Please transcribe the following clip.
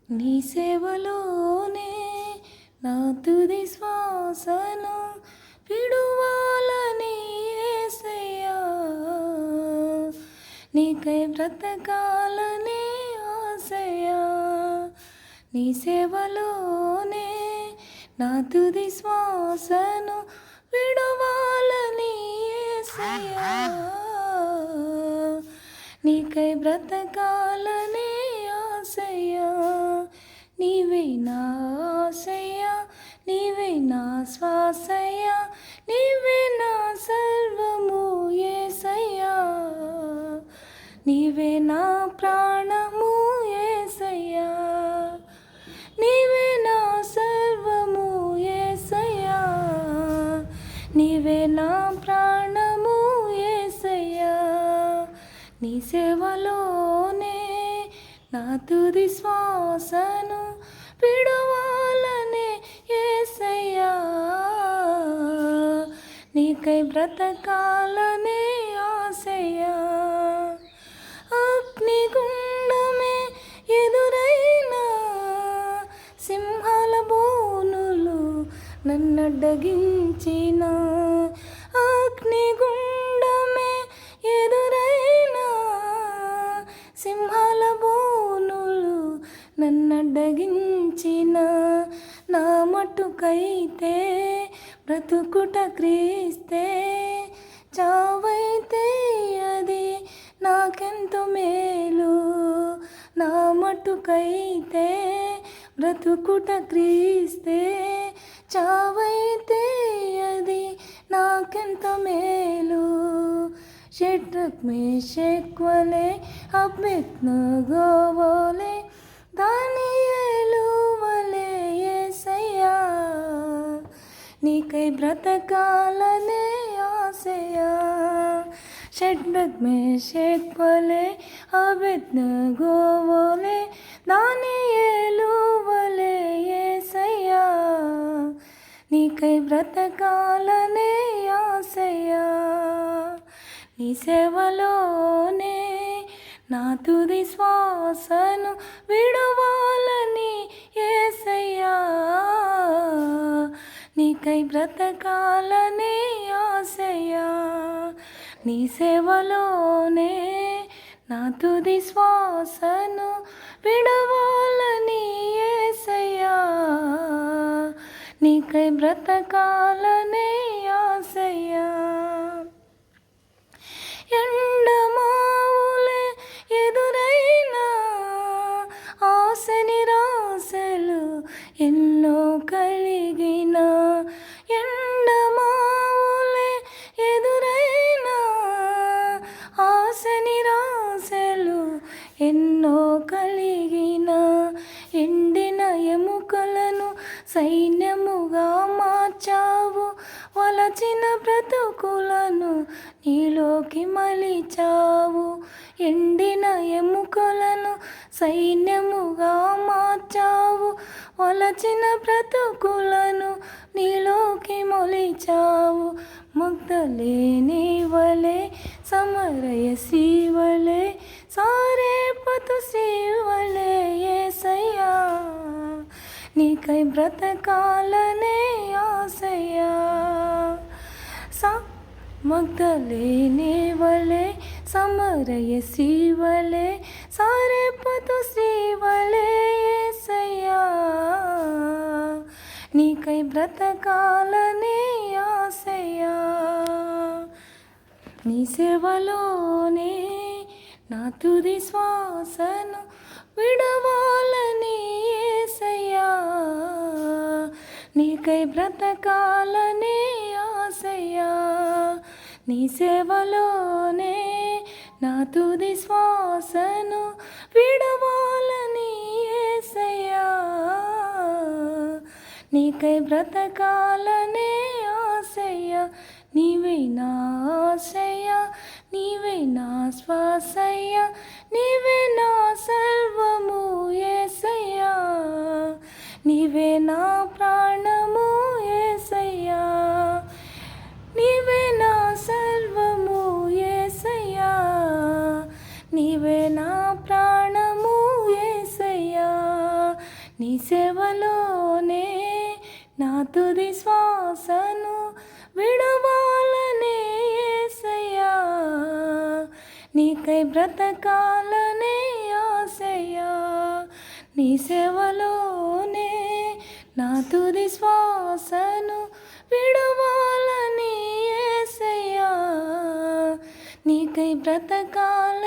నీ సేవలోనే నా తుది శ్వాసను విడువాలని యేసయ్యా, నీకై బ్రతకాలని ఆశయ్యా. నీ సేవలోనే నా తుది శ్వాసను విడువాలని యేసయ్యా, నీకై బ్రతకాలని ఆశయ్యా. నీవే నా ఆశయ్యా, నీవే నా శ్వాసయ్యా, నీవే నా సర్వము యేసయ్యా, నీవే నా ప్రాణము యేసయ్యా, నీవే నా సర్వము యేసయ్యా, నీవే నా ప్రాణము యేసయ్యా. నీ సేవలోనే నా తుది శ్వాసను విడువాలనే యేసయ్యా, నీకై బ్రతకాలనే ఆశయ్యా. అగ్నిగుండమే ఎదురైనా, సింహాల బోనులు నన్నడ్డగించిన, అగ్నిగుండమే ఎదురైనా, సింహాల బోనులు నన్నడ్డగించిన, నా మట్టుకైతే బ్రతుకుట క్రీస్తే, చావైతే అది నాకెంతో మేలు. నా మట్టుకైతే బ్రతుకుట క్రీస్తే, చావైతే అది నాకెంత మేలు. షడ్రక్ మేషక్ వలె అబేద్నెగో వలె దానియేలు వలె యేసయ్యా, నీకై బ్రతకాలనే ఆశయ్యా. షడ్రక్ మేషక్ వలె అబేద్నెగో వలె దానియేలు వలె యేసయ్యా, నీకై బ్రతకాలనే ఆశయ్యా. నీ సేవలోనే నా తుది శ్వాసను విడువాలని యేసయ్యా, నీకై బ్రతకాలనే ఆశయ్యా. నీ సేవలోనే నా తుది శ్వాసను విడువాలని యేసయ్యా, నీకై బ్రతకాలనే ఆశయ్యా. ఎండమావులే ఎదురైనా, ఆశ నిరాశలు ఎన్నో కలిగిన, ఎండమావులే ఎదురైనా, ఆశ నిరాశలు ఎన్నో కలిగిన, ఎండిన ఎముకలను సైన్యముగా మార్చావు, వలచిన బ్రతుకులను నీలోకి మలిచావు. ఎండిన ఎముకలను సైన్యముగా మార్చావు, వలచిన బ్రతుకులను నీలోకి మొలిచావు. మగ్దలేని వలె సమరయసి వలె సారేపతు వలె యేసయ్యా, నీకై బ్రతకాలనే ఆశయ్యా. మగ్దలేని వలె సమరయసి వలె సారేపతు వలె యేసయ్యా, నీకై బ్రతకాలనే ఆశయ్యా. నీ సేవలోనే నా తుది శ్వాసను విడవాలని యేసయ్యా, నీకై బ్రతకాలనే ఆశయ్యా. నీ సేవలోనే నా తుది శ్వాసను విడవాలని యేసయ్యా, నీకై బ్రతకాలనే ఆశయ్యా. నీవే నా ఆశయ్యా, నీవే నా శ్వాసయ్యా, నీవే నా సర్వము యేసయ్యా, నీవే నా ప్రాణము యేసయ్యా, నీవే నా సర్వము యేసయ్యా, నీవే నా ప్రాణము యేసయ్యా, నీ సేవలోనే నా తుది శ్వాసను విడవాలనే యేసయ్యా, నీకై బ్రతకాలనే ఆశయ్యా, నీ సేవలోనే నా తుది శ్వాసను విడవాలని యేసయ్యా, నీకై బ్రతకాల